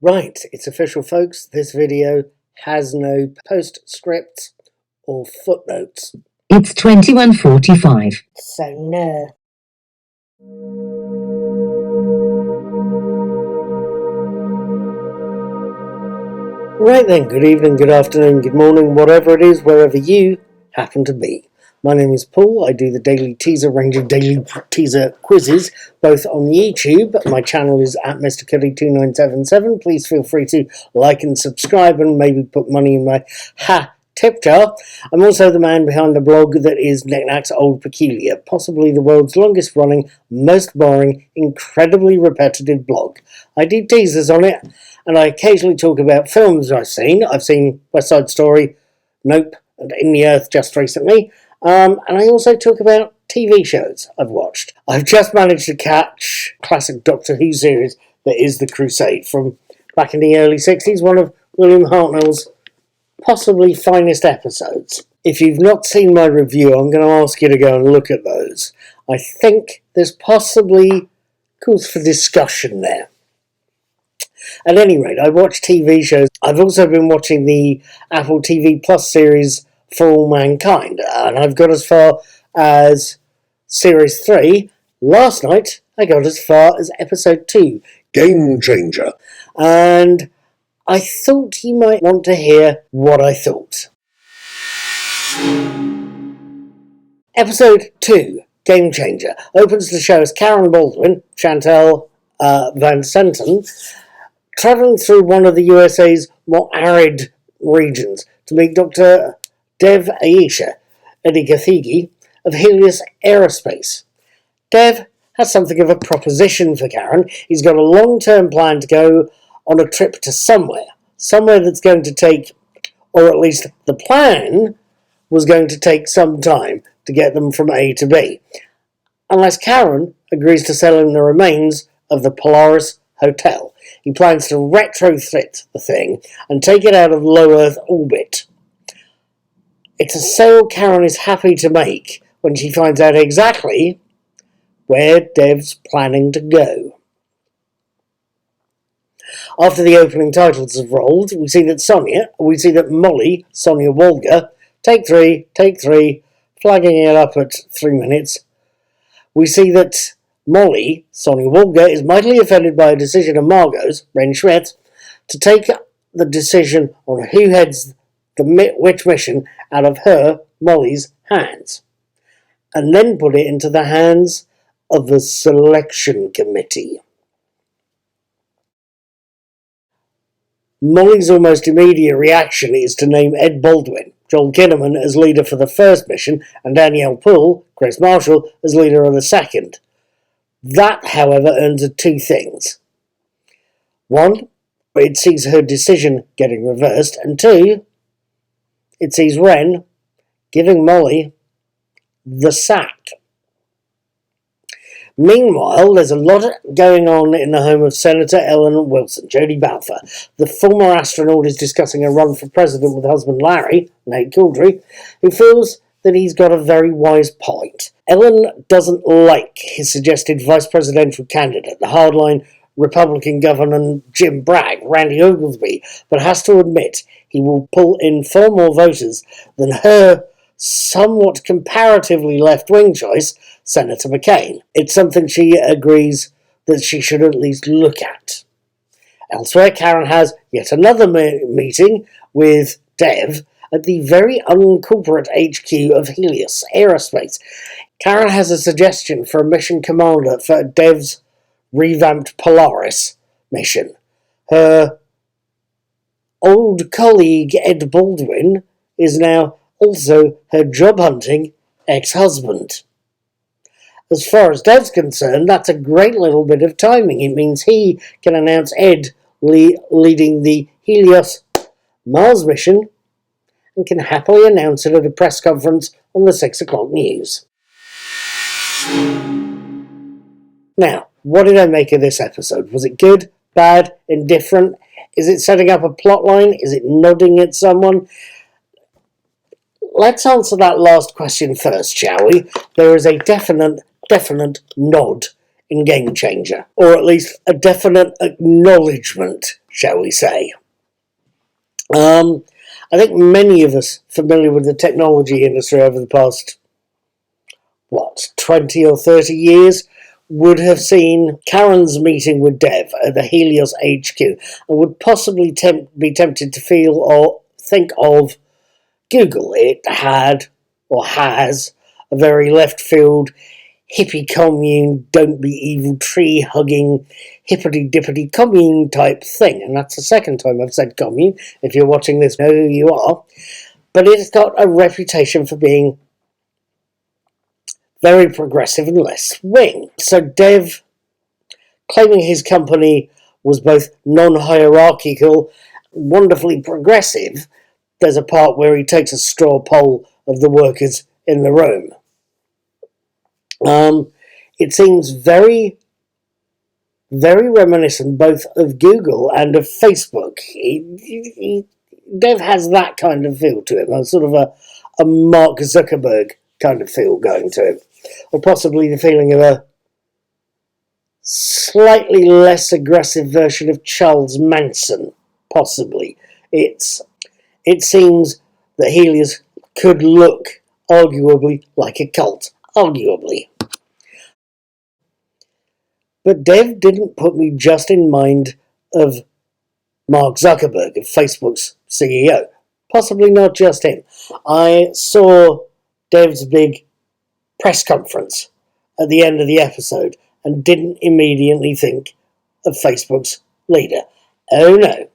Right, it's official folks, this video has no postscripts or footnotes. It's 21:45. So no. Right then, good evening, good afternoon, good morning, whatever it is, wherever you happen to be. My name is Paul. I do the daily teaser range of daily teaser quizzes, both on YouTube. My channel is at Mr. Cuddy 2977. Please feel free to like and subscribe and maybe put money in my tip jar. I'm also the man behind the blog that is Knickknacks Old Peculiar, possibly the world's longest running, most boring, incredibly repetitive blog. I do teasers on it, and I occasionally talk about films I've seen. I've seen West Side Story, Nope, and In the Earth just recently. And I also talk about TV shows I've watched. I've just managed to catch classic Doctor Who series that is The Crusade from back in the early 60s, one of William Hartnell's possibly finest episodes. If you've not seen my review, I'm going to ask you to go and look at those. I think there's possibly cause for discussion there. At any rate, I watch TV shows. I've also been watching the Apple TV Plus series For All Mankind, and I've got as far as Series 3. Last night, I got as far as Episode 2, Game Changer. And I thought you might want to hear what I thought. Episode 2, Game Changer, opens the show as Karen Baldwin, Chantal Van Santen, travelling through one of the USA's more arid regions to meet Dr. Dev Aisha Edigathigi of Helios Aerospace. Dev has something of a proposition for Karen. He's got a long-term plan to go on a trip to somewhere that's going to take, or at least the plan was going to take some time to get them from A to B, unless Karen agrees to sell him the remains of the Polaris Hotel. He plans to retrofit the thing and take it out of low Earth orbit. It's a sale Karen is happy to make when she finds out exactly where Dev's planning to go. After the opening titles have rolled, we see that Molly, Sonia Wolga, take three, flagging it up at 3 minutes. We see that Molly, Sonia Wolga, is mightily offended by a decision of Margot's, Ren Schmidt, to take the decision on who heads which mission out of her, Molly's, hands, and then put it into the hands of the selection committee. Molly's almost immediate reaction is to name Ed Baldwin, Joel Kinnaman, as leader for the first mission, and Danielle Poole, Grace Marshall, as leader of the second. That, however, earns her two things. One, it sees her decision getting reversed, and two, it sees Ren giving Molly the sack. Meanwhile, there's a lot going on in the home of Senator Ellen Wilson. Jodie Balfour, the former astronaut, is discussing a run for president with husband Larry, Nate Couldry, who feels that he's got a very wise point. Ellen doesn't like his suggested vice presidential candidate, the hardline Republican Governor Jim Bragg, Randy Oglesby, but has to admit he will pull in far more voters than her somewhat comparatively left-wing choice, Senator McCain. It's something she agrees that she should at least look at. Elsewhere, Karen has yet another meeting with Dev at the very uncorporate HQ of Helios Aerospace. Karen has a suggestion for a mission commander for Dev's revamped Polaris mission. Her old colleague Ed Baldwin is now also her job-hunting ex-husband. As far as Dev's concerned, that's a great little bit of timing. It means he can announce Ed leading the Helios Mars mission and can happily announce it at a press conference on the 6 o'clock news. Now, what did I make of this episode? Was it good, bad, indifferent? Is it setting up a plot line? Is it nodding at someone? Let's answer that last question first, shall we? There is a definite nod in Game Changer, or at least a definite acknowledgement, shall we say. I think many of us familiar with the technology industry over the past, 20 or 30 years would have seen Karen's meeting with Dev at the Helios HQ and would possibly be tempted to feel or think of Google. It had or has a very left field hippie commune, don't be evil, tree hugging, hippity dippity commune type thing. And that's the second time I've said commune. If you're watching this, know who you are. But it's got a reputation for being very progressive and less swing. So Dev, claiming his company was both non-hierarchical, wonderfully progressive, there's a part where he takes a straw poll of the workers in the room. It seems very, very reminiscent both of Google and of Facebook. Dev has that kind of feel to him, a sort of a Mark Zuckerberg kind of feel going to him. Or possibly the feeling of a slightly less aggressive version of Charles Manson, possibly. It seems that Helios could look, arguably, like a cult. Arguably. But Dev didn't put me just in mind of Mark Zuckerberg, of Facebook's CEO. Possibly not just him. I saw Dev's big press conference at the end of the episode and didn't immediately think of Facebook's leader. Oh no.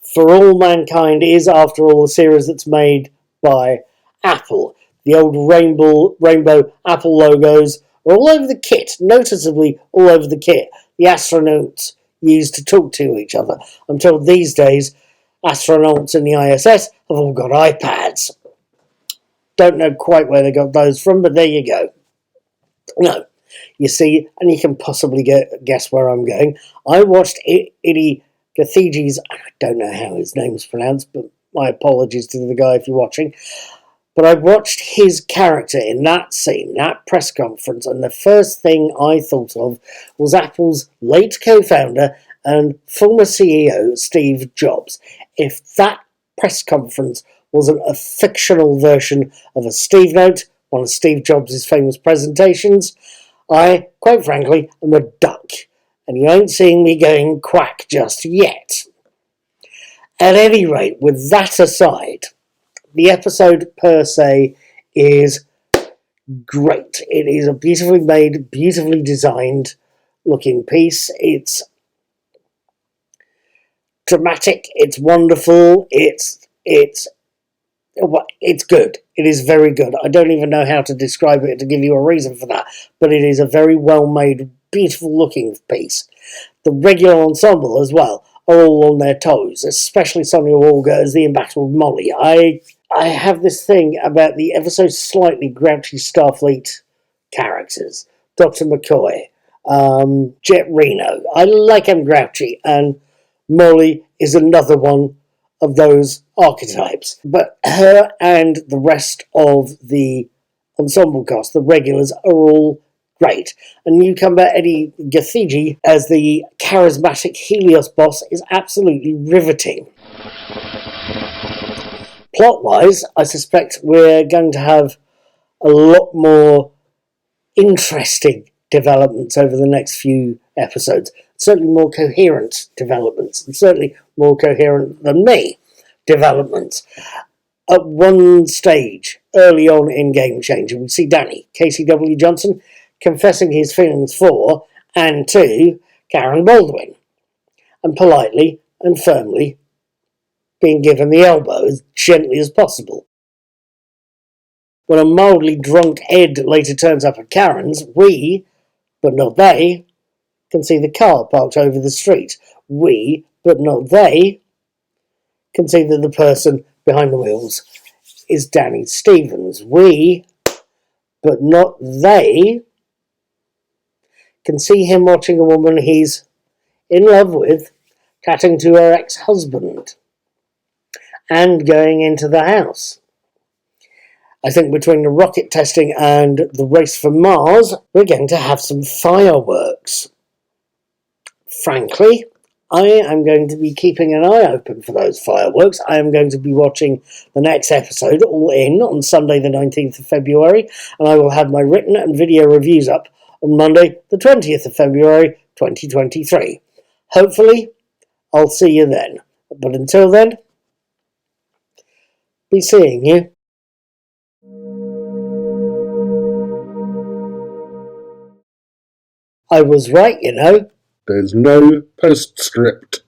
For All Mankind is, after all, a series that's made by Apple. The old rainbow Apple logos are all over the kit, noticeably all over the kit the astronauts use to talk to each other. I'm told these days astronauts in the ISS have all got iPads. Don't know quite where they got those from, but there you go. No, you see, and you can possibly guess where I'm going. I watched Idi Gathiji's, I don't know how his name's pronounced, but my apologies to the guy if you're watching. But I watched his character in that scene, that press conference, and the first thing I thought of was Apple's late co-founder and former CEO, Steve Jobs. If that press conference wasn't a fictional version of a Steve Note, one of Steve Jobs' famous presentations, I, quite frankly, am a duck, and you ain't seeing me going quack just yet. At any rate, with that aside, the episode per se is great. It is a beautifully made, beautifully designed looking piece. It's dramatic, it's wonderful, it's good. It is very good. I don't even know how to describe it to give you a reason for that, but it is a very well made, beautiful looking piece. The regular ensemble as well are all on their toes, especially Sonia Walger as the embattled Molly. I have this thing about the ever so slightly grouchy Starfleet characters. Dr. McCoy, Jet Reno. I like him grouchy, and Molly is another one of those archetypes. But her and the rest of the ensemble cast, the regulars, are all great. And newcomer Idi Gathiji as the charismatic Helios boss is absolutely riveting. Plot-wise, I suspect we're going to have a lot more interesting developments over the next few episodes. Certainly more coherent developments, and certainly more coherent than me developments. At one stage, early on in Game Changer, we see Danny, Casey W. Johnson, confessing his feelings for and to Karen Baldwin, and politely and firmly being given the elbow as gently as possible. When a mildly drunk Ed later turns up at Karen's, we, but not they, can see the car parked over the street. We, but not they, can see that the person behind the wheels is Danny Stevens. We, but not they, can see him watching a woman he's in love with chatting to her ex-husband and going into the house. I think between the rocket testing and the race for Mars, we're going to have some fireworks. Frankly, I am going to be keeping an eye open for those fireworks. I am going to be watching the next episode, All In, on Sunday the 19th of February, and I will have my written and video reviews up on Monday the 20th of February 2023. Hopefully, I'll see you then. But until then, be seeing you. I was right, you know. There's no postscript.